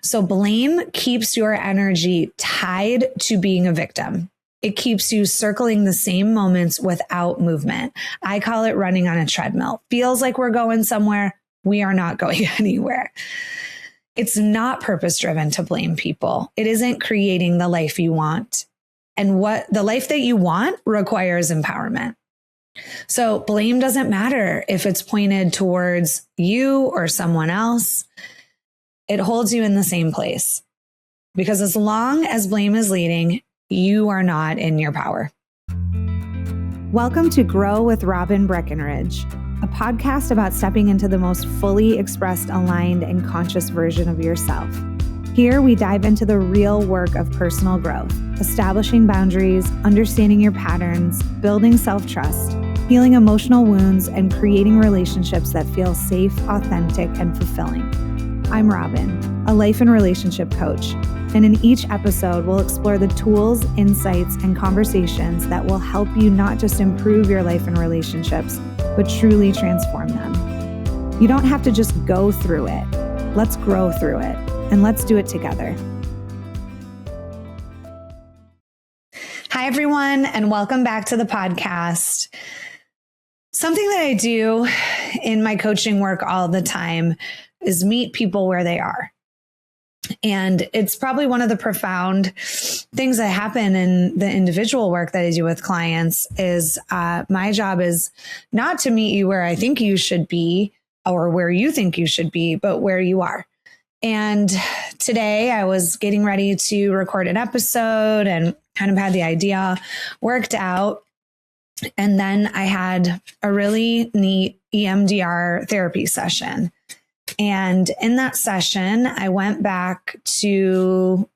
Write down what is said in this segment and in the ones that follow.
So blame keeps your energy tied to being a victim. It keeps you circling the same moments without movement. I call it running on a treadmill. Feels like we're going somewhere. We are not going anywhere. It's not purpose-driven to blame people. It isn't creating the life you want. And what the life that you want requires empowerment. So blame doesn't matter if it's pointed towards you or someone else. It holds you in the same place. Because as long as blame is leading, you are not in your power. Welcome to Grow with Robin Breckenridge, a podcast about stepping into the most fully expressed, aligned, and conscious version of yourself. Here, we dive into the real work of personal growth, establishing boundaries, understanding your patterns, building self-trust, healing emotional wounds, and creating relationships that feel safe, authentic, and fulfilling. I'm Robin, a life and relationship coach, and in each episode, we'll explore the tools, insights, and conversations that will help you not just improve your life and relationships, but truly transform them. You don't have to just go through it. Let's grow through it, and let's do it together. Hi, everyone, and welcome back to the podcast. Something that I do in my coaching work all the time is meet people where they are. And it's probably one of the profound things that happen in the individual work that I do with clients is my job is not to meet you where I think you should be or where you think you should be, but where you are. And today I was getting ready to record an episode and kind of had the idea worked out. And then I had a really neat EMDR therapy session. And in that session, I went back to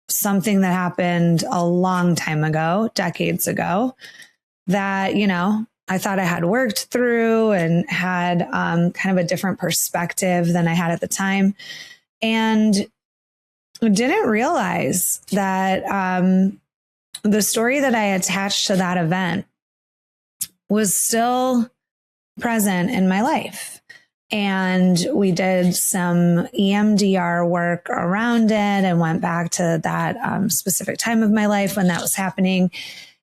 something that happened a long time ago, decades ago, that, I thought I had worked through and had kind of a different perspective than I had at the time. And didn't realize that the story that I attached to that event was still present in my life. And we did some EMDR work around it and went back to that specific time of my life when that was happening.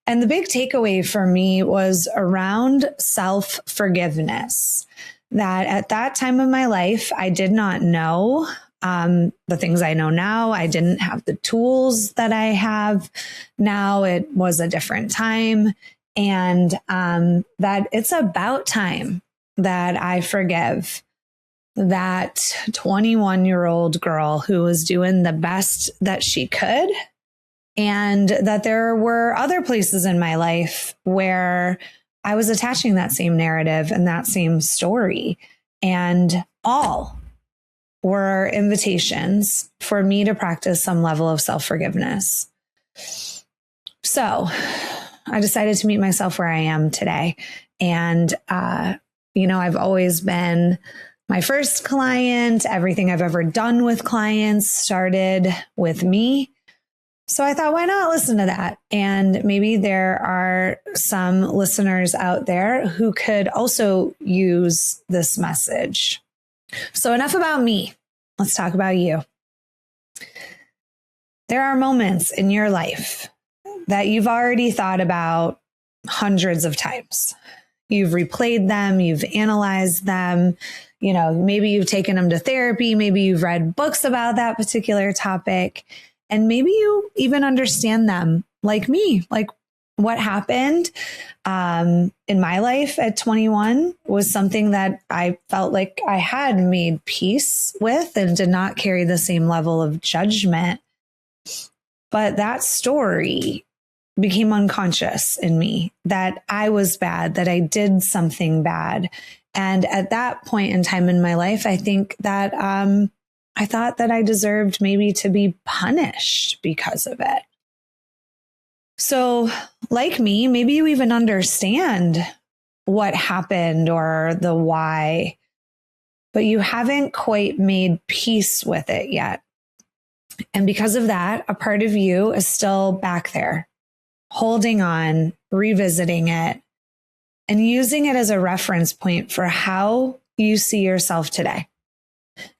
And the big takeaway for me was around self-forgiveness, that at that time of my life, I did not know the things I know now. I didn't have the tools that I have now. It was a different time. And that it's about time that I forgive that 21-year-old girl who was doing the best that she could. And that there were other places in my life where I was attaching that same narrative and that same story. And all were invitations for me to practice some level of self-forgiveness. So I decided to meet myself where I am today. And, I've always been my first client. Everything I've ever done with clients started with me. So I thought, why not listen to that? And maybe there are some listeners out there who could also use this message. So enough about me. Let's talk about you. There are moments in your life that you've already thought about hundreds of times. You've replayed them, you've analyzed them, maybe you've taken them to therapy, maybe you've read books about that particular topic, and maybe you even understand them like me. Like what happened in my life at 21 was something that I felt like I had made peace with and did not carry the same level of judgment. But that story became unconscious in me, that I was bad, that I did something bad. And at that point in time in my life, I think that I thought that I deserved maybe to be punished because of it. So like me, maybe you even understand what happened or the why, but you haven't quite made peace with it yet. And because of that, a part of you is still back there, holding on, revisiting it, and using it as a reference point for how you see yourself today.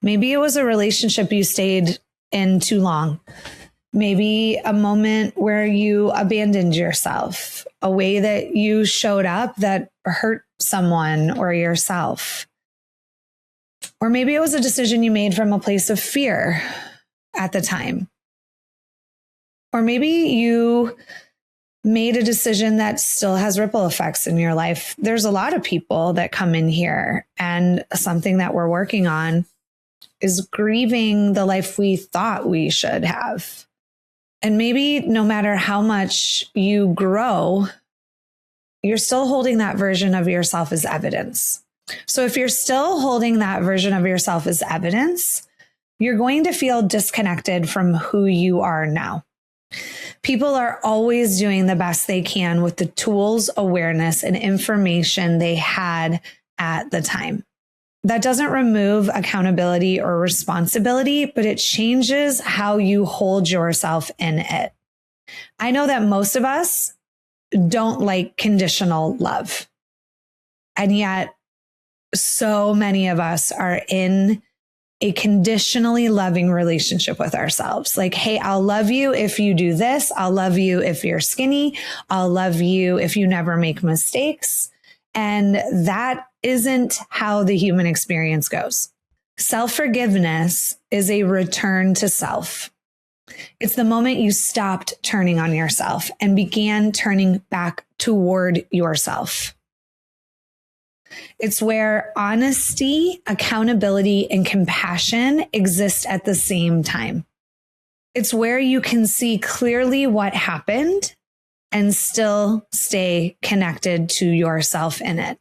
Maybe it was a relationship you stayed in too long. Maybe a moment where you abandoned yourself, a way that you showed up that hurt someone or yourself. Or maybe it was a decision you made from a place of fear at the time. Or maybe you made a decision that still has ripple effects in your life. There's a lot of people that come in here, and something that we're working on is grieving the life we thought we should have. And maybe no matter how much you grow, you're still holding that version of yourself as evidence. So if you're still holding that version of yourself as evidence, you're going to feel disconnected from who you are now. People are always doing the best they can with the tools, awareness, and information they had at the time. That doesn't remove accountability or responsibility, but it changes how you hold yourself in it. I know that most of us don't like conditional love. And yet, so many of us are in a conditionally loving relationship with ourselves. Like, hey, I'll love you if you do this. I'll love you if you're skinny. I'll love you if you never make mistakes. And that isn't how the human experience goes. Self-forgiveness is a return to self. It's the moment you stopped turning on yourself and began turning back toward yourself. It's where honesty, accountability, and compassion exist at the same time. It's where you can see clearly what happened and still stay connected to yourself in it.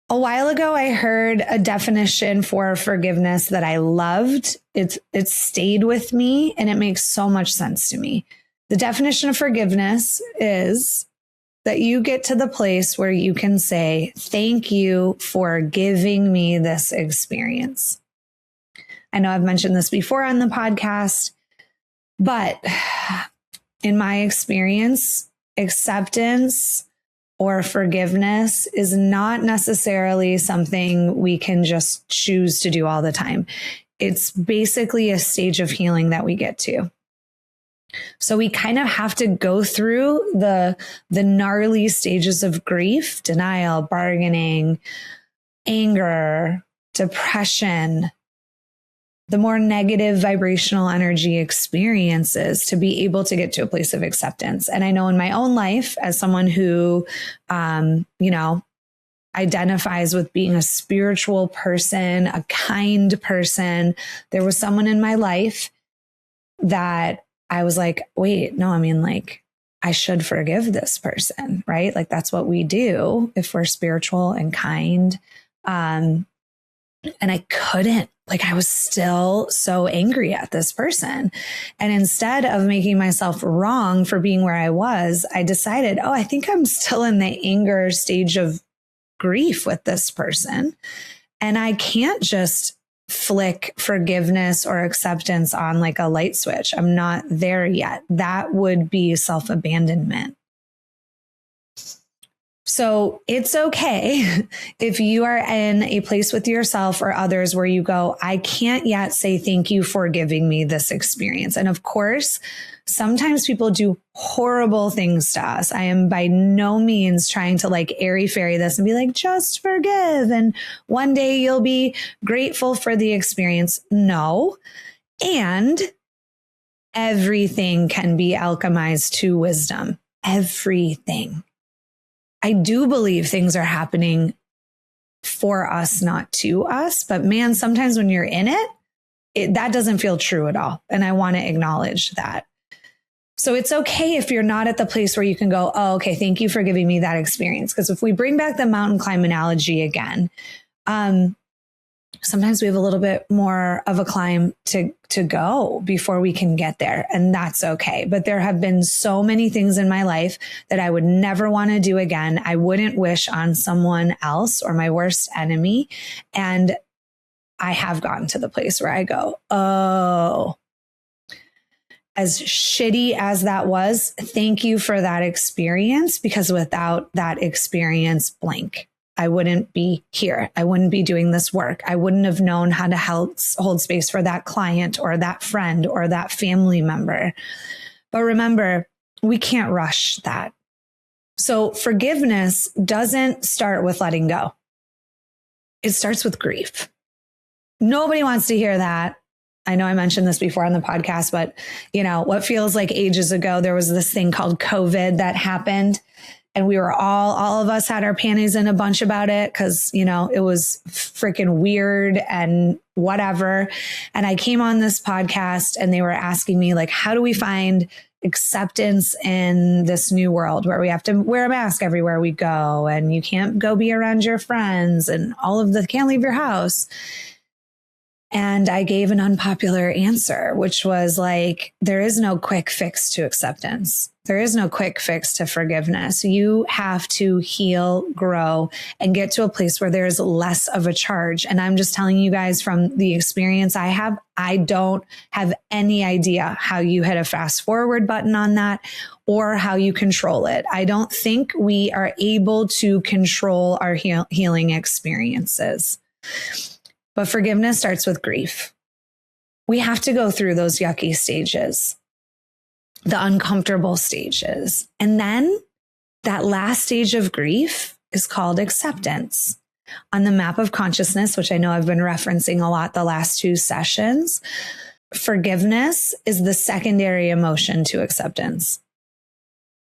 A while ago, I heard a definition for forgiveness that I loved. It stayed with me, and it makes so much sense to me. The definition of forgiveness is that you get to the place where you can say, thank you for giving me this experience. I know I've mentioned this before on the podcast, but in my experience, acceptance or forgiveness is not necessarily something we can just choose to do all the time. It's basically a stage of healing that we get to. So we kind of have to go through the gnarly stages of grief, denial, bargaining, anger, depression, the more negative vibrational energy experiences to be able to get to a place of acceptance. And I know in my own life, as someone who, identifies with being a spiritual person, a kind person, there was someone in my life that I was like, wait, no, I should forgive this person, right? Like that's what we do if we're spiritual and kind. And I couldn't. Like I was still so angry at this person. And instead of making myself wrong for being where I was, I decided, I think I'm still in the anger stage of grief with this person. And I can't just flick forgiveness or acceptance on like a light switch. I'm not there yet. That would be self-abandonment. So it's okay if you are in a place with yourself or others where you go, I can't yet say thank you for giving me this experience. And of course, sometimes people do horrible things to us. I am by no means trying to like airy fairy this and be like, just forgive. And one day you'll be grateful for the experience. No. And everything can be alchemized to wisdom. Everything. I do believe things are happening for us, not to us. But man, sometimes when you're in it, that doesn't feel true at all. And I want to acknowledge that. So it's okay if you're not at the place where you can go, okay, thank you for giving me that experience. Because if we bring back the mountain climb analogy again, sometimes we have a little bit more of a climb to go before we can get there. And that's okay. But there have been so many things in my life that I would never want to do again. I wouldn't wish on someone else or my worst enemy. And I have gotten to the place where I go, as shitty as that was, thank you for that experience, because without that experience, blank. I wouldn't be here. I wouldn't be doing this work. I wouldn't have known how to hold space for that client or that friend or that family member. But remember, we can't rush that. So forgiveness doesn't start with letting go. It starts with grief. Nobody wants to hear that. I know I mentioned this before on the podcast, but what feels like ages ago, there was this thing called COVID that happened. And we were all of us had our panties in a bunch about it because, it was freaking weird and whatever. And I came on this podcast and they were asking me, like, how do we find acceptance in this new world where we have to wear a mask everywhere we go and you can't go be around your friends and can't leave your house. And I gave an unpopular answer, which was like, there is no quick fix to acceptance. There is no quick fix to forgiveness. You have to heal, grow, and get to a place where there's less of a charge. And I'm just telling you guys from the experience I have, I don't have any idea how you hit a fast forward button on that or how you control it. I don't think we are able to control our healing experiences. But forgiveness starts with grief. We have to go through those yucky stages, the uncomfortable stages. And then that last stage of grief is called acceptance. On the map of consciousness, which I know I've been referencing a lot the last 2 sessions, forgiveness is the secondary emotion to acceptance.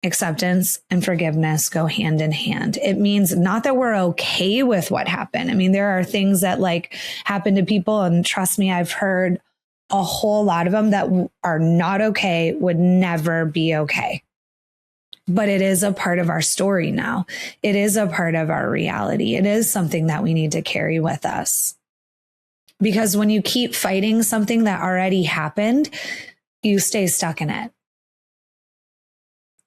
Acceptance and forgiveness go hand in hand. It means not that we're okay with what happened. I mean, there are things that happen to people, and trust me, I've heard a whole lot of them that are not okay, would never be okay. But it is a part of our story now. It is a part of our reality. It is something that we need to carry with us. Because when you keep fighting something that already happened, you stay stuck in it.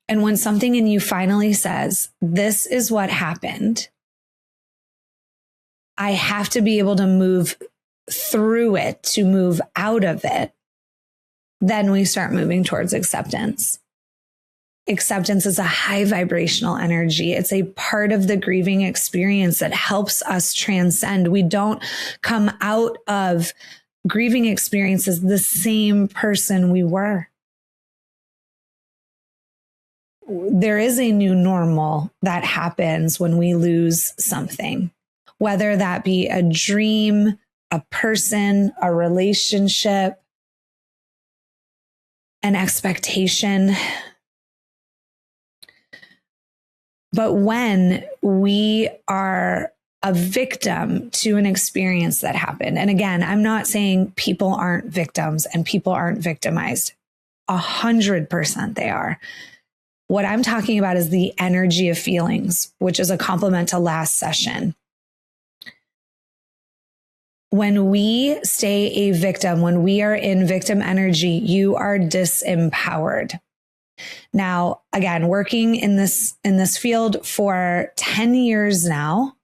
And when something in you finally says, this is what happened, I have to be able to move through it, to move out of it, then we start moving towards acceptance. Acceptance is a high vibrational energy. It's a part of the grieving experience that helps us transcend. We don't come out of grieving experiences the same person we were. There is a new normal that happens when we lose something, whether that be a dream, a person, a relationship, an expectation. But when we are a victim to an experience that happened, and again, I'm not saying people aren't victims and people aren't victimized. 100% they are. What I'm talking about is the energy of feelings, which is a complement to last session. When we stay a victim, when we are in victim energy, you are disempowered. Now, again, working in this field for 10 years now,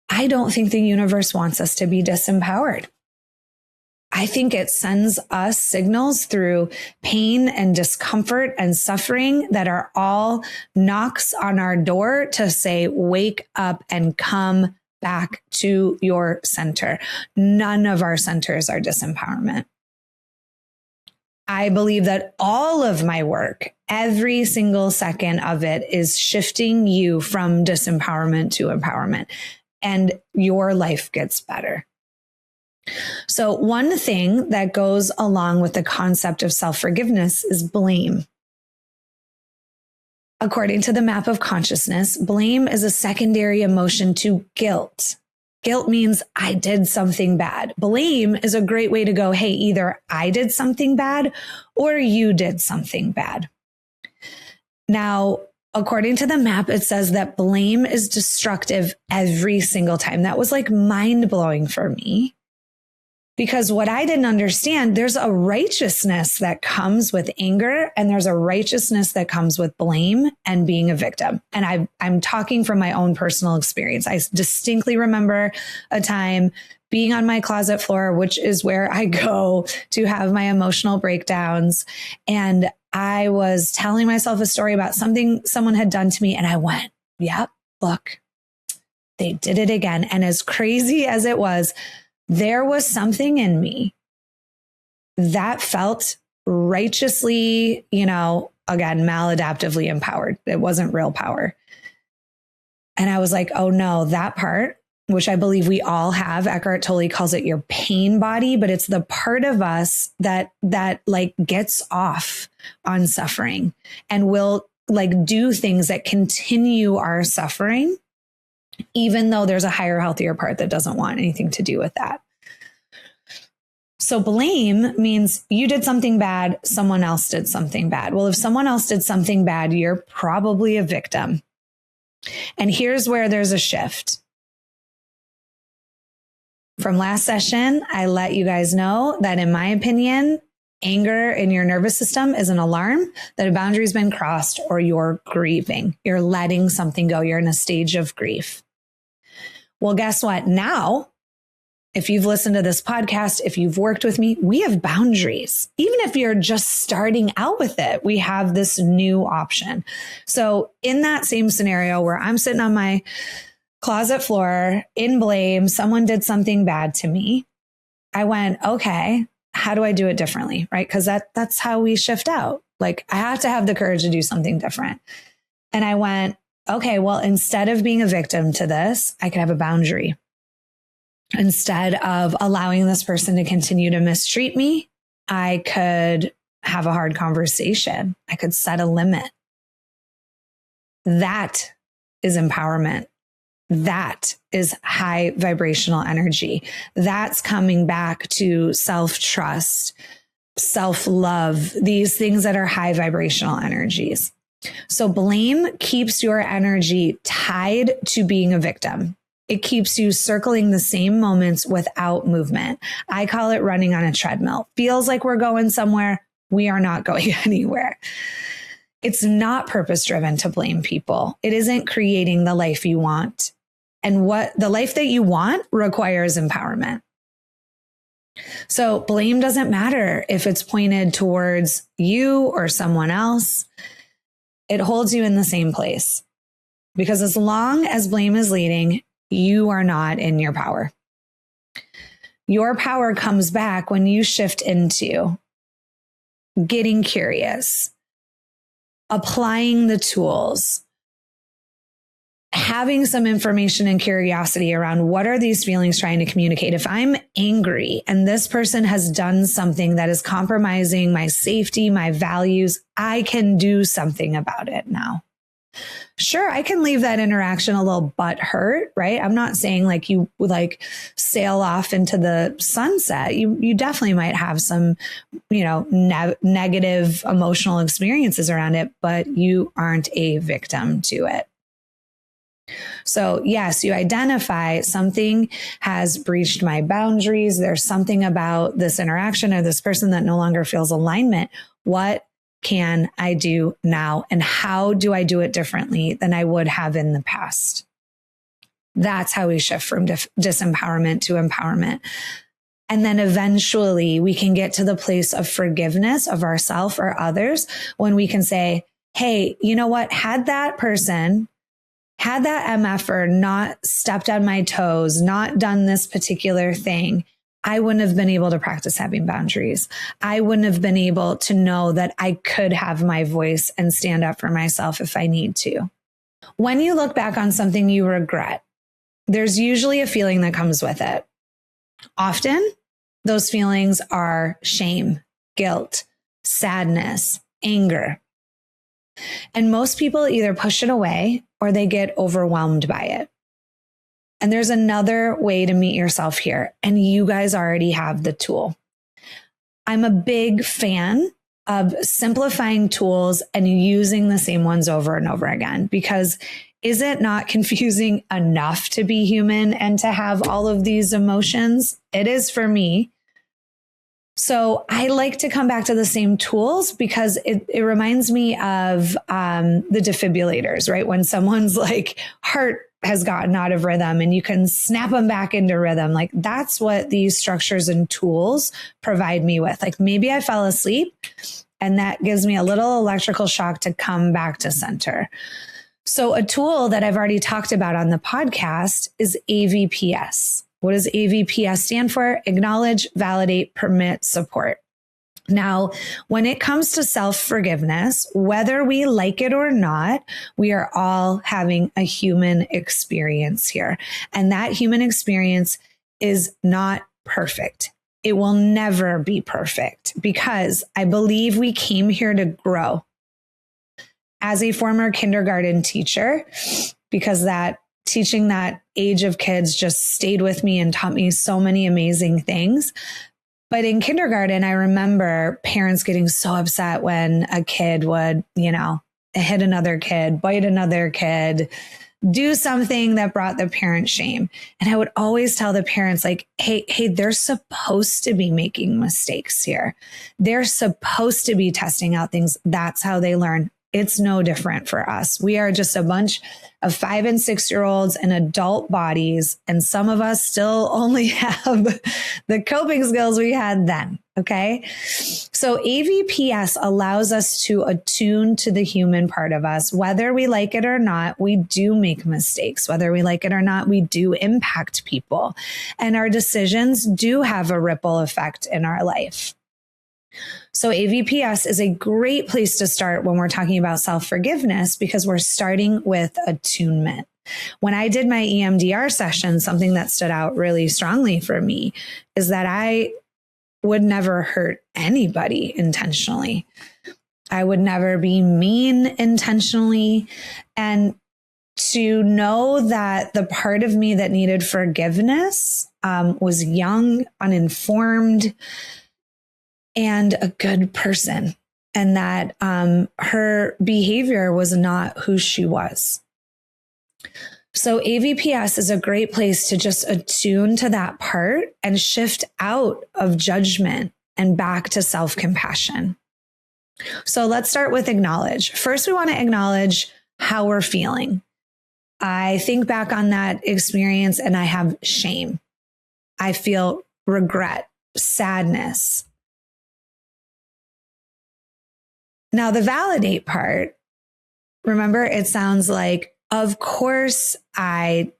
I don't think the universe wants us to be disempowered. I think it sends us signals through pain and discomfort and suffering that are all knocks on our door to say, wake up and come back to your center. None of our centers are disempowerment. I believe that all of my work, every single second of it, is shifting you from disempowerment to empowerment, and your life gets better. So one thing that goes along with the concept of self-forgiveness is blame. According to the map of consciousness, blame is a secondary emotion to guilt. Guilt means I did something bad. Blame is a great way to go, hey, either I did something bad or you did something bad. Now, according to the map, it says that blame is destructive every single time. That was mind-blowing for me. Because what I didn't understand, there's a righteousness that comes with anger, and there's a righteousness that comes with blame and being a victim. And I'm talking from my own personal experience. I distinctly remember a time being on my closet floor, which is where I go to have my emotional breakdowns. And I was telling myself a story about something someone had done to me. And I went, yep, look, They did it again. And as crazy as it was, there was something in me that felt righteously, again, maladaptively empowered. It wasn't real power. And I was like, oh no, that part, which I believe we all have, Eckhart Tolle calls it your pain body, but it's the part of us that like gets off on suffering and will like do things that continue our suffering, even though there's a higher, healthier part that doesn't want anything to do with that. So blame means you did something bad, someone else did something bad. Well, if someone else did something bad, you're probably a victim. And here's where there's a shift. From last session, I let you guys know that in my opinion, anger in your nervous system is an alarm that a boundary's been crossed or you're grieving. You're letting something go. You're in a stage of grief. Well, guess what? Now, if you've listened to this podcast, if you've worked with me, we have boundaries. Even if you're just starting out with it, we have this new option. So in that same scenario where I'm sitting on my closet floor in blame, someone did something bad to me, I went, okay, how do I do it differently? Right? Because that's how we shift out. Like I have to have the courage to do something different. And I went, okay, well, instead of being a victim to this, I could have a boundary. Instead of allowing this person to continue to mistreat me, I could have a hard conversation. I could set a limit. That is empowerment. That is high vibrational energy. That's coming back to self-trust, self-love, these things that are high vibrational energies. So blame keeps your energy tied to being a victim. It keeps you circling the same moments without movement. I call it running on a treadmill. Feels like we're going somewhere. We are not going anywhere. It's not purpose-driven to blame people. It isn't creating the life you want. And what the life that you want requires empowerment. So blame doesn't matter if it's pointed towards you or someone else. It holds you in the same place. Because as long as blame is leading, you are not in your power. Your power comes back when you shift into getting curious, applying the tools, having some information and curiosity around what are these feelings trying to communicate. If I'm angry and this person has done something that is compromising my safety, my values, I can do something about it now. Sure, I can leave that interaction a little butthurt, right? I'm not saying like you would like sail off into the sunset. You definitely might have some, negative emotional experiences around it, but you aren't a victim to it. So yes, you identify something has breached my boundaries. There's something about this interaction or this person that no longer feels alignment. What can I do now? And how do I do it differently than I would have in the past? That's how we shift from disempowerment to empowerment. And then eventually we can get to the place of forgiveness of ourselves or others when we can say, hey, you know what? Had that MFer not stepped on my toes, not done this particular thing, I wouldn't have been able to practice having boundaries. I wouldn't have been able to know that I could have my voice and stand up for myself if I need to. When you look back on something you regret, there's usually a feeling that comes with it. Often, those feelings are shame, guilt, sadness, anger. And most people either push it away or they get overwhelmed by it. And there's another way to meet yourself here, and you guys already have the tool. I'm a big fan of simplifying tools and using the same ones over and over again, because is it not confusing enough to be human and to have all of these emotions? It is for me. So I like to come back to the same tools because it reminds me of the defibrillators, right? When someone's like heart has gotten out of rhythm and you can snap them back into rhythm. Like that's what these structures and tools provide me with. Like maybe I fell asleep and that gives me a little electrical shock to come back to center. So a tool that I've already talked about on the podcast is AVPS. What does AVPS stand for? Acknowledge, validate, permit, support. Now, when it comes to self-forgiveness, whether we like it or not, we are all having a human experience here. And that human experience is not perfect. It will never be perfect because I believe we came here to grow. As a former kindergarten teacher, because that teaching that age of kids just stayed with me and taught me so many amazing things. But in kindergarten, I remember parents getting so upset when a kid would, hit another kid, bite another kid, do something that brought the parent shame. And I would always tell the parents, like, hey, they're supposed to be making mistakes here. They're supposed to be testing out things. That's how they learn. It's no different for us. We are just a bunch of 5 and 6-year-olds in adult bodies. And some of us still only have the coping skills we had then. Okay. So AVPS allows us to attune to the human part of us. Whether we like it or not, we do make mistakes. Whether we like it or not, we do impact people. And our decisions do have a ripple effect in our life. So AVPS is a great place to start when we're talking about self-forgiveness because we're starting with attunement. When I did my EMDR session, something that stood out really strongly for me is that I would never hurt anybody intentionally. I would never be mean intentionally. And to know that the part of me that needed forgiveness was young, uninformed, and a good person, and that her behavior was not who she was. So AVPS is a great place to just attune to that part and shift out of judgment and back to self-compassion. So let's start with acknowledge. First, we want to acknowledge how we're feeling. I think back on that experience and I have shame. I feel regret, sadness. Now, the validate part, remember, it sounds like, of course I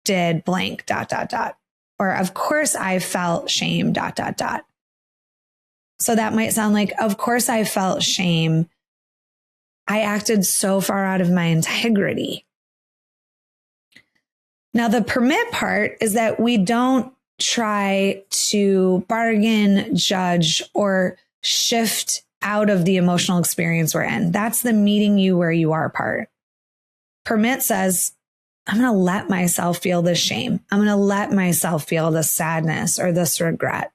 did blank, ... Or of course I felt shame, ... So that might sound like, of course I felt shame. I acted so far out of my integrity. Now, the permit part is that we don't try to bargain, judge, or shift out of the emotional experience we're in. That's the meeting you where you are part. Permit says, I'm going to let myself feel this shame. I'm going to let myself feel this sadness or this regret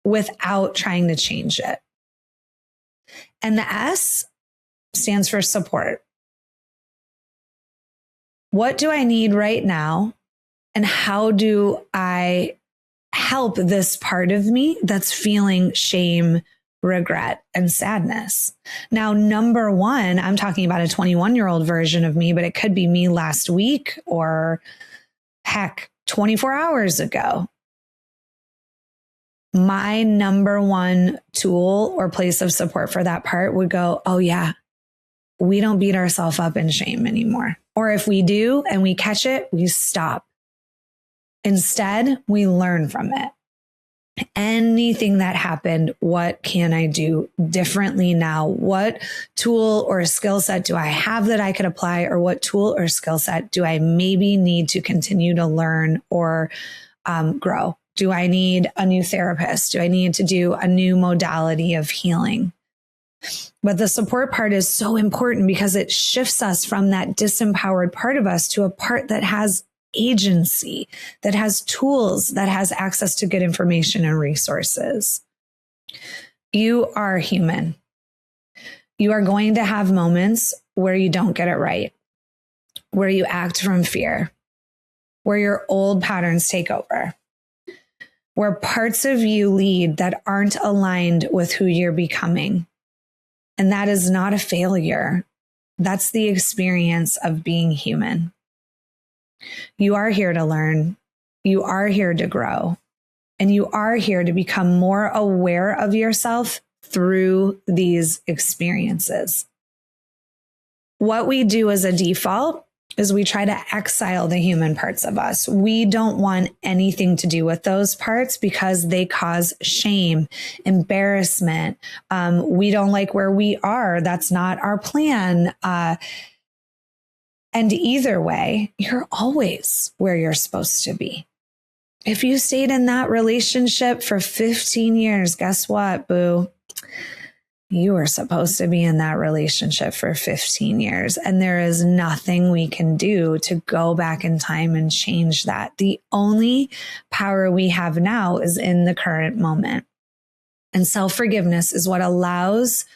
without trying to change it. And the S stands for support. What do I need right now? And how do I help this part of me that's feeling shame, regret, and sadness? Now, number one, I'm talking about a 21-year-old version of me, but it could be me last week or heck, 24 hours ago. My number one tool or place of support for that part would go, oh yeah, we don't beat ourselves up in shame anymore. Or if we do and we catch it, we stop. Instead, we learn from it. Anything that happened, what can I do differently now? What tool or skill set do I have that I could apply? Or what tool or skill set do I maybe need to continue to learn or grow? Do I need a new therapist? Do I need to do a new modality of healing? But the support part is so important because it shifts us from that disempowered part of us to a part that has agency, that has tools, that has access to good information and resources. You are human. You are going to have moments where you don't get it right, where you act from fear, where your old patterns take over, where parts of you lead that aren't aligned with who you're becoming. And that is not a failure. That's the experience of being human. You are here to learn. You are here to grow. And you are here to become more aware of yourself through these experiences. what we do as a default is we try to exile the human parts of us. We don't want anything to do with those parts because they cause shame, embarrassment. We don't like where we are. That's not our plan. And either way, you're always where you're supposed to be. If you stayed in that relationship for 15 years, guess what, boo? You were supposed to be in that relationship for 15 years, and there is nothing we can do to go back in time and change that. The only power we have now is in the current moment. And self-forgiveness is what allows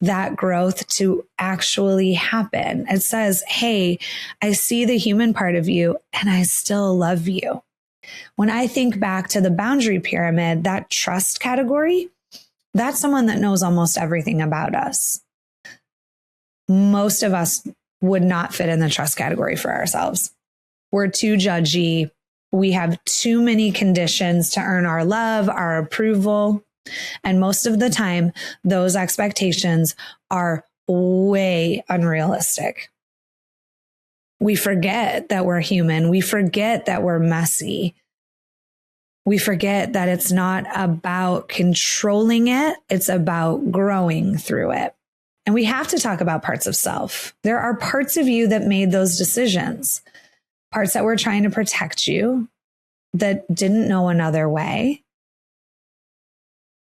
that growth to actually happen. It says, hey, I see the human part of you and I still love you. When I think back to the boundary pyramid, that trust category, that's someone that knows almost everything about us. Most of us would not fit in the trust category for ourselves. We're too judgy. We have too many conditions to earn our love, our approval. And most of the time, those expectations are way unrealistic. We forget that we're human. We forget that we're messy. We forget that it's not about controlling it. It's about growing through it. And we have to talk about parts of self. There are parts of you that made those decisions, parts that were trying to protect you, that didn't know another way,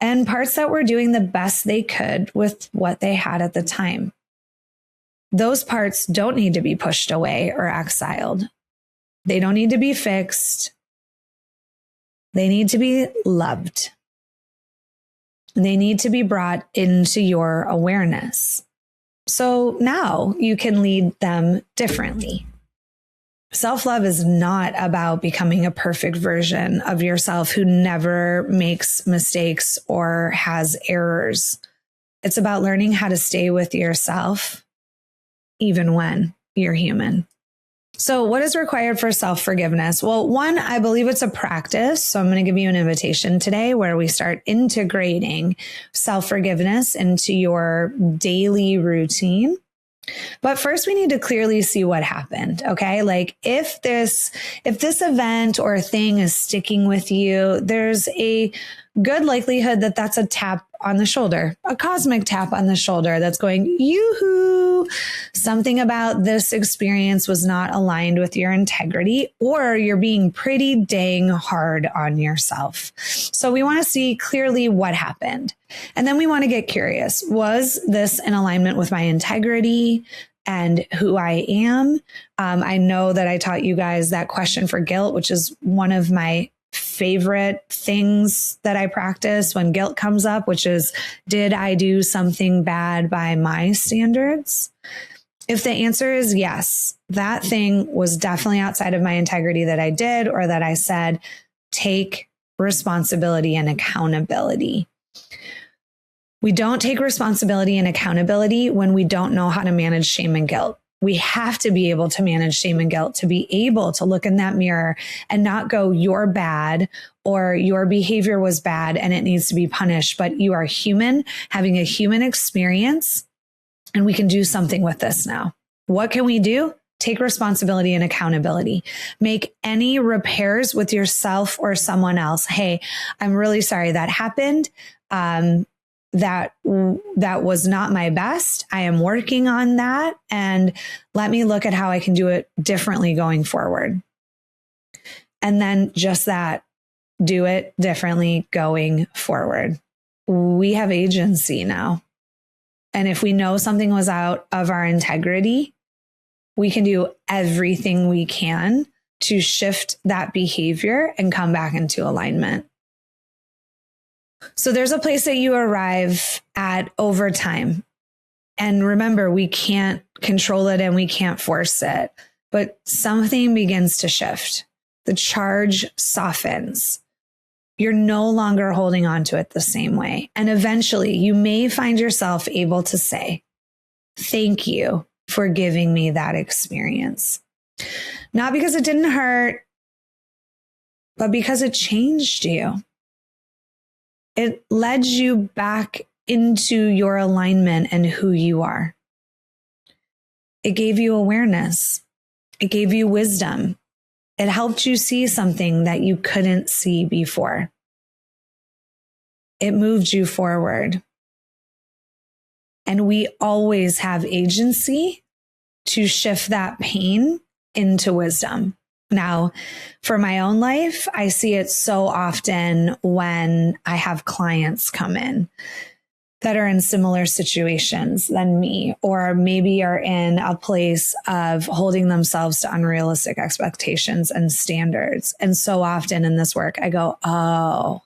and parts that were doing the best they could with what they had at the time. Those parts don't need to be pushed away or exiled. They don't need to be fixed. They need to be loved. They need to be brought into your awareness. So now you can lead them differently. Self-love is not about becoming a perfect version of yourself who never makes mistakes or has errors. It's about learning how to stay with yourself, even when you're human. So what is required for self-forgiveness? Well, one, I believe it's a practice. So I'm going to give you an invitation today where we start integrating self-forgiveness into your daily routine. But first, we need to clearly see what happened. Okay. Like if this event or thing is sticking with you, there's a good likelihood that that's a tap on the shoulder, a cosmic tap on the shoulder that's going, yoo-hoo, something about this experience was not aligned with your integrity, or you're being pretty dang hard on yourself. So we want to see clearly what happened. And then we want to get curious. Was this in alignment with my integrity and who I am? I know that I taught you guys that question for guilt, which is one of my favorite things that I practice when guilt comes up, which is, did I do something bad by my standards? If the answer is yes, that thing was definitely outside of my integrity that I did or that I said, take responsibility and accountability. We don't take responsibility and accountability when we don't know how to manage shame and guilt. We have to be able to manage shame and guilt to be able to look in that mirror and not go, you're bad or your behavior was bad and it needs to be punished. But you are human, having a human experience, and we can do something with this now. What can we do? Take responsibility and accountability. Make any repairs with yourself or someone else. Hey, I'm really sorry that happened. That was not my best. I am working on that. And let me look at how I can do it differently going forward. And then just that, do it differently going forward. We have agency now. And if we know something was out of our integrity, we can do everything we can to shift that behavior and come back into alignment. So there's a place that you arrive at over time. And remember, we can't control it and we can't force it, but something begins to shift. The charge softens. You're no longer holding on to it the same way. And eventually you may find yourself able to say, thank you for giving me that experience. Not because it didn't hurt, but because it changed you. It led you back into your alignment and who you are. It gave you awareness. It gave you wisdom. It helped you see something that you couldn't see before. It moved you forward. And we always have agency to shift that pain into wisdom. Now, for my own life, I see it so often when I have clients come in that are in similar situations than me, or maybe are in a place of holding themselves to unrealistic expectations and standards. And so often in this work, I go, oh,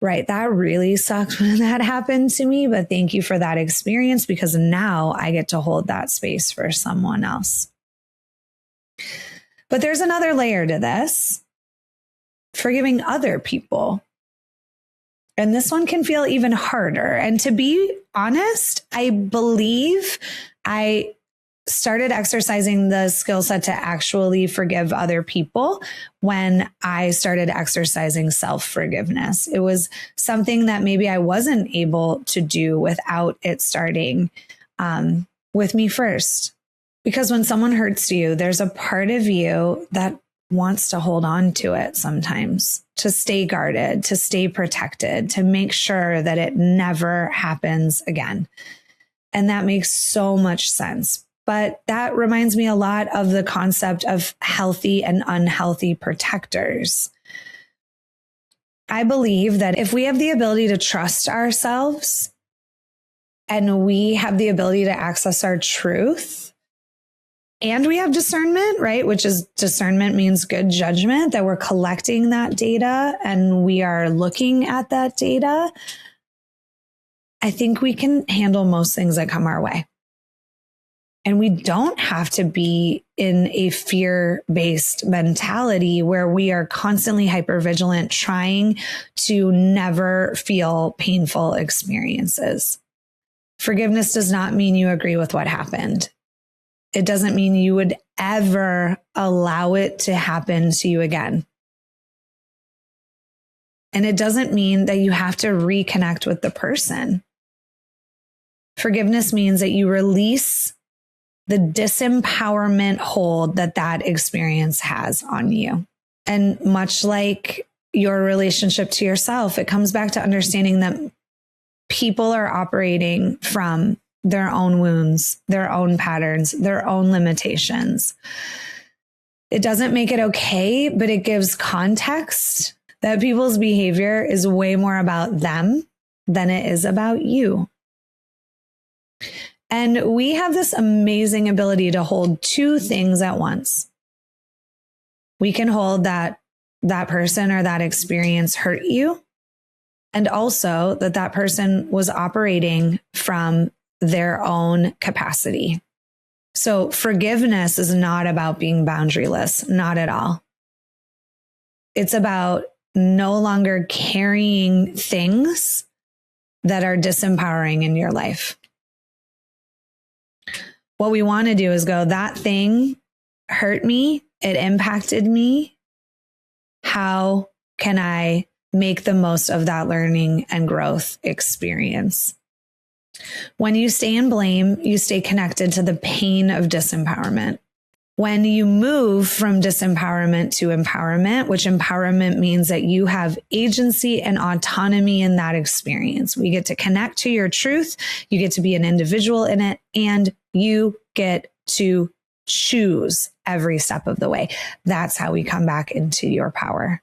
right, that really sucked when that happened to me, but thank you for that experience, because now I get to hold that space for someone else. But there's another layer to this: forgiving other people. And this one can feel even harder. And to be honest, I believe I started exercising the skill set to actually forgive other people when I started exercising self-forgiveness. It was something that maybe I wasn't able to do without it starting with me first. Because when someone hurts you, there's a part of you that wants to hold on to it sometimes, to stay guarded, to stay protected, to make sure that it never happens again. And that makes so much sense. But that reminds me a lot of the concept of healthy and unhealthy protectors. I believe that if we have the ability to trust ourselves and we have the ability to access our truth, and we have discernment, right? Which is, discernment means good judgment, that we're collecting that data and we are looking at that data. I think we can handle most things that come our way. And we don't have to be in a fear-based mentality where we are constantly hypervigilant, trying to never feel painful experiences. Forgiveness does not mean you agree with what happened. It doesn't mean you would ever allow it to happen to you again. And it doesn't mean that you have to reconnect with the person. Forgiveness means that you release the disempowerment hold that that experience has on you. And much like your relationship to yourself, it comes back to understanding that people are operating from their own wounds, their own patterns, their own limitations. It doesn't make it okay, but it gives context that people's behavior is way more about them than it is about you. And we have this amazing ability to hold two things at once. We can hold that person or that experience hurt you, and also that person was operating from their own capacity. So forgiveness is not about being boundaryless, not at all. It's about no longer carrying things that are disempowering in your life. What we want to do is go, that thing hurt me, it impacted me. How can I make the most of that learning and growth experience? When you stay in blame, you stay connected to the pain of disempowerment. When you move from disempowerment to empowerment, which empowerment means that you have agency and autonomy in that experience. We get to connect to your truth. You get to be an individual in it, and you get to choose every step of the way. That's how we come back into your power.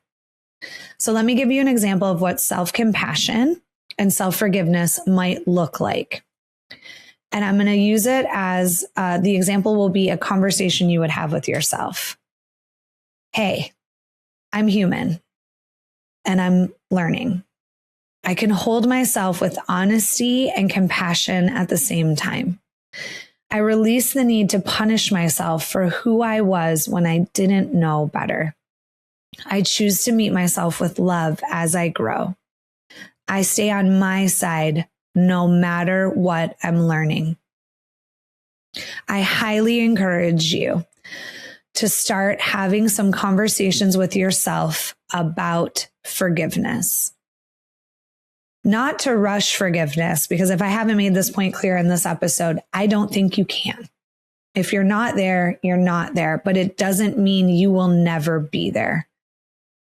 So let me give you an example of what self-compassion and self-forgiveness might look like. And I'm going to use it as the example will be a conversation you would have with yourself. Hey, I'm human and I'm learning. I can hold myself with honesty and compassion at the same time. I release the need to punish myself for who I was when I didn't know better. I choose to meet myself with love as I grow. I stay on my side no matter what I'm learning. I highly encourage you to start having some conversations with yourself about forgiveness. Not to rush forgiveness, because if I haven't made this point clear in this episode, I don't think you can. If you're not there, you're not there, but it doesn't mean you will never be there.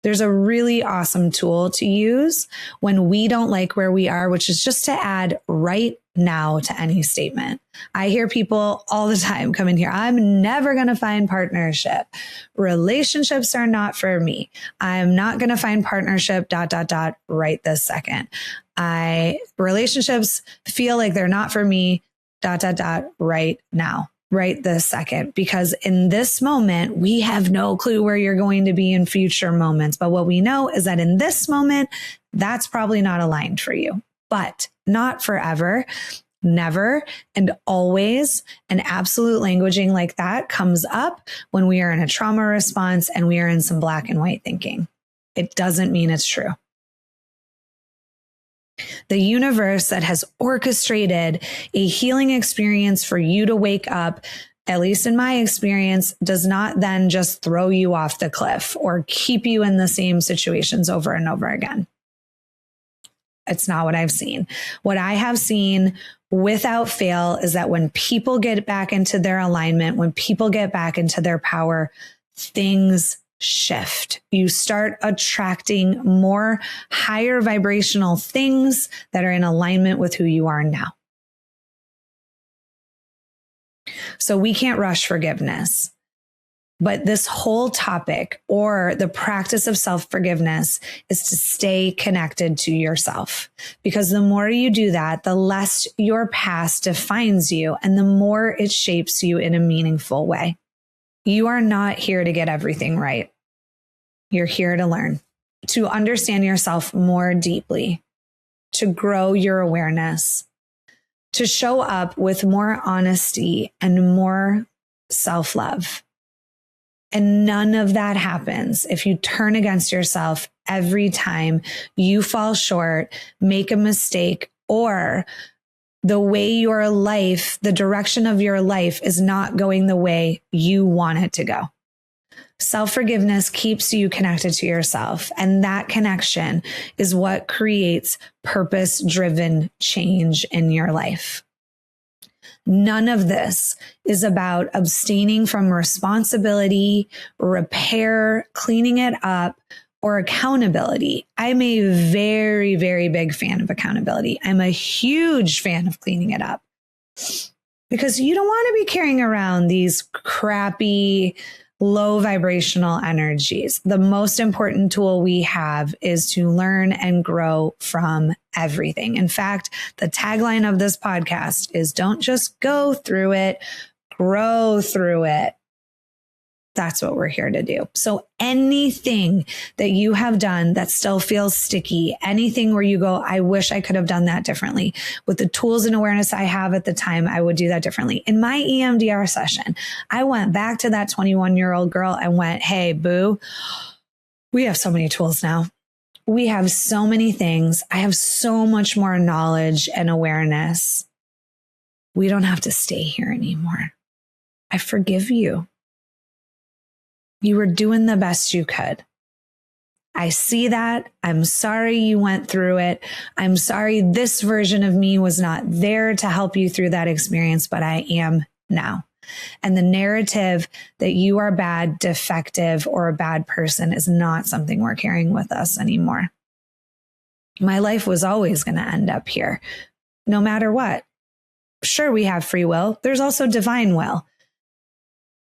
There's a really awesome tool to use when we don't like where we are, which is just to add right now to any statement. I hear people all the time come in here. I'm never going to find partnership. Relationships are not for me. I'm not going to find partnership, ... right this second. Relationships feel like they're not for me, ... right now. Right this second, because in this moment, we have no clue where you're going to be in future moments. But what we know is that in this moment, that's probably not aligned for you, but not forever, never, and always. And absolute languaging like that comes up when we are in a trauma response and we are in some black and white thinking. It doesn't mean it's true. The universe that has orchestrated a healing experience for you to wake up, at least in my experience, does not then just throw you off the cliff or keep you in the same situations over and over again. It's not what I've seen. What I have seen without fail is that when people get back into their alignment, when people get back into their power, things shift. You start attracting more higher vibrational things that are in alignment with who you are now. So we can't rush forgiveness. But this whole topic, or the practice of self-forgiveness, is to stay connected to yourself. Because the more you do that, the less your past defines you and the more it shapes you in a meaningful way. You are not here to get everything right. You're here to learn, to understand yourself more deeply, to grow your awareness, to show up with more honesty and more self-love. And none of that happens if you turn against yourself every time you fall short, make a mistake, or the way your life, the direction of your life is not going the way you want it to go. Self-forgiveness keeps you connected to yourself. And that connection is what creates purpose-driven change in your life. None of this is about abstaining from responsibility, repair, cleaning it up, or accountability. I'm a very, very big fan of accountability. I'm a huge fan of cleaning it up because you don't want to be carrying around these crappy, low vibrational energies. The most important tool we have is to learn and grow from everything. In fact, the tagline of this podcast is don't just go through it, grow through it. That's what we're here to do. So anything that you have done that still feels sticky, anything where you go, I wish I could have done that differently. With the tools and awareness I have at the time, I would do that differently. In my EMDR session, I went back to that 21-year-old girl and went, hey, boo, we have so many tools now. We have so many things. I have so much more knowledge and awareness. We don't have to stay here anymore. I forgive you. You were doing the best you could. I see that. I'm sorry you went through it. I'm sorry this version of me was not there to help you through that experience, but I am now. And the narrative that you are bad, defective, or a bad person is not something we're carrying with us anymore. My life was always going to end up here, no matter what. Sure, we have free will. There's also divine will.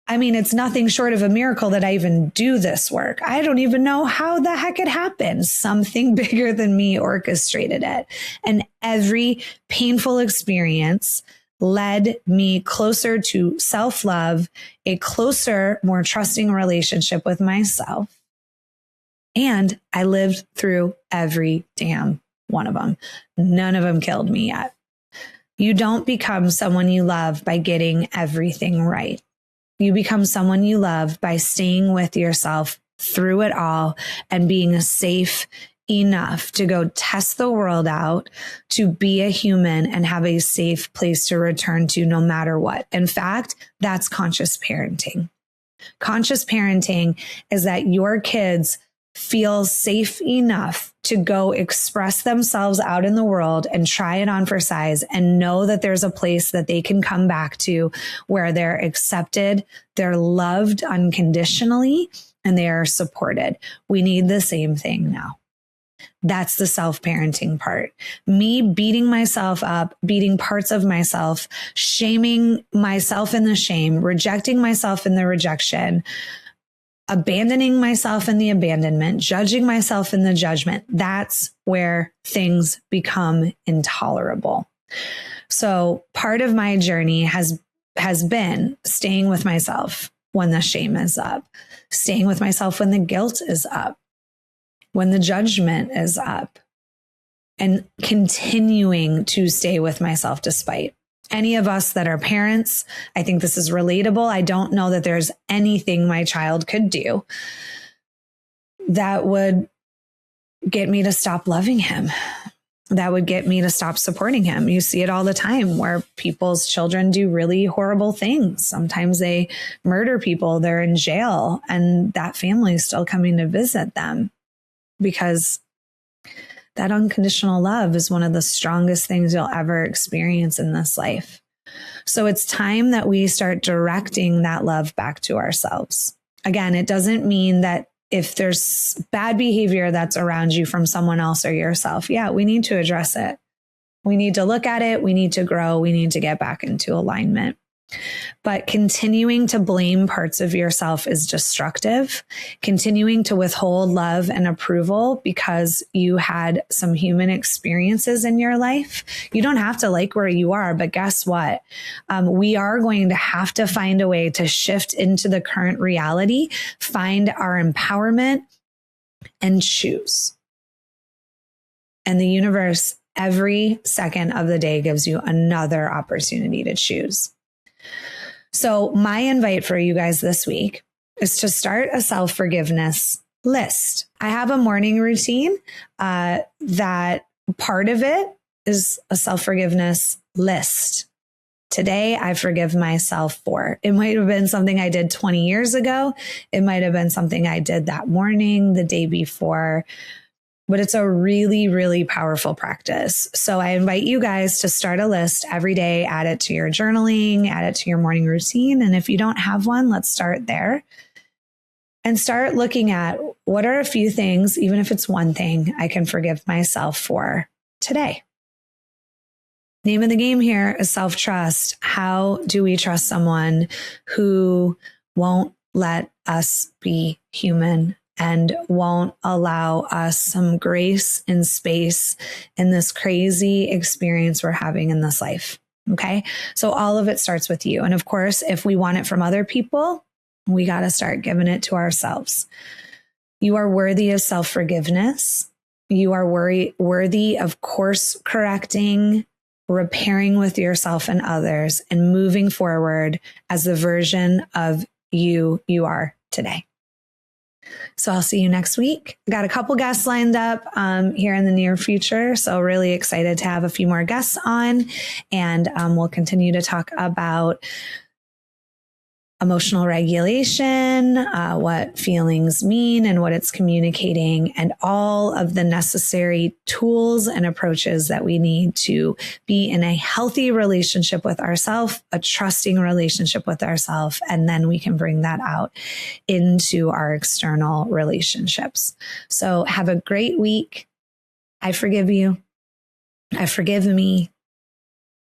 I mean, it's nothing short of a miracle that I even do this work. I don't even know how the heck it happened. Something bigger than me orchestrated it. And every painful experience led me closer to self-love, a closer, more trusting relationship with myself. And I lived through every damn one of them. None of them killed me yet. You don't become someone you love by getting everything right. You become someone you love by staying with yourself through it all and being safe enough to go test the world out, to be a human and have a safe place to return to no matter what. In fact, that's conscious parenting. Conscious parenting is that your kids feel safe enough to go express themselves out in the world and try it on for size and know that there's a place that they can come back to where they're accepted, they're loved unconditionally, and they are supported. We need the same thing now. That's the self-parenting part. Me beating myself up, beating parts of myself, shaming myself in the shame, rejecting myself in the rejection, abandoning myself in the abandonment, judging myself in the judgment. That's where things become intolerable. So part of my journey has been staying with myself when the shame is up, staying with myself when the guilt is up, when the judgment is up, and continuing to stay with myself despite. Any of us that are parents, I think this is relatable. I don't know that there's anything my child could do that would get me to stop loving him, that would get me to stop supporting him. You see it all the time where people's children do really horrible things. Sometimes they murder people, they're in jail, and that family is still coming to visit them because that unconditional love is one of the strongest things you'll ever experience in this life. So it's time that we start directing that love back to ourselves. Again, it doesn't mean that if there's bad behavior that's around you from someone else or yourself, yeah, we need to address it. We need to look at it. We need to grow. We need to get back into alignment. But continuing to blame parts of yourself is destructive. Continuing to withhold love and approval because you had some human experiences in your life. You don't have to like where you are, but guess what? We are going to have to find a way to shift into the current reality, find our empowerment, and choose. And the universe, every second of the day, gives you another opportunity to choose. So my invite for you guys this week is to start a self-forgiveness list. I have a morning routine that part of it is a self-forgiveness list. Today, I forgive myself for. It might have been something I did 20 years ago. It might have been something I did that morning, the day before. But it's a really, really powerful practice. So I invite you guys to start a list every day, add it to your journaling, add it to your morning routine. And if you don't have one, let's start there and start looking at what are a few things, even if it's one thing, I can forgive myself for today. Name of the game here is self-trust. How do we trust someone who won't let us be human and won't allow us some grace and space in this crazy experience we're having in this life? Okay. So all of it starts with you. And of course, if we want it from other people, we got to start giving it to ourselves. You are worthy of self-forgiveness. You are worthy of course correcting, repairing with yourself and others, and moving forward as the version of you are today. So I'll see you next week. I got a couple guests lined up here in the near future. So really excited to have a few more guests on, and we'll continue to talk about emotional regulation, what feelings mean and what it's communicating, and all of the necessary tools and approaches that we need to be in a healthy relationship with ourselves, a trusting relationship with ourselves, and then we can bring that out into our external relationships. So have a great week. I forgive you. I forgive me.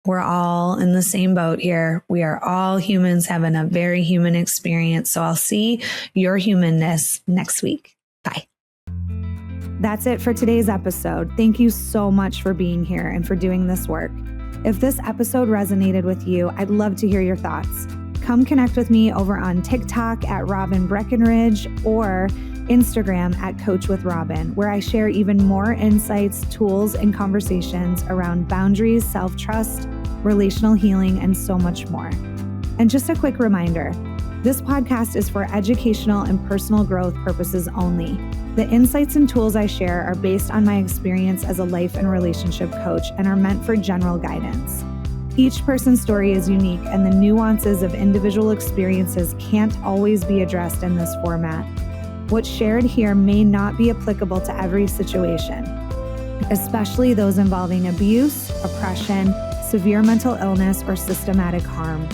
We're all in the same boat here. We are all humans having a very human experience. So I'll see your humanness next week. Bye. That's it for today's episode. Thank you so much for being here and for doing this work. If this episode resonated with you, I'd love to hear your thoughts. Come connect with me over on TikTok at Robin Breckenridge or Instagram at Coach with Robin, where I share even more insights, tools, and conversations around boundaries, self-trust, relational healing, and so much more. And just a quick reminder, this podcast is for educational and personal growth purposes only. The insights and tools I share are based on my experience as a life and relationship coach and are meant for general guidance. Each person's story is unique, and the nuances of individual experiences can't always be addressed in this format. What's shared here may not be applicable to every situation, especially those involving abuse, oppression, severe mental illness, or systematic harm.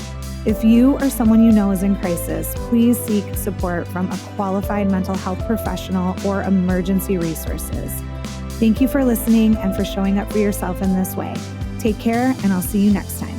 If you or someone you know is in crisis, please seek support from a qualified mental health professional or emergency resources. Thank you for listening and for showing up for yourself in this way. Take care, and I'll see you next time.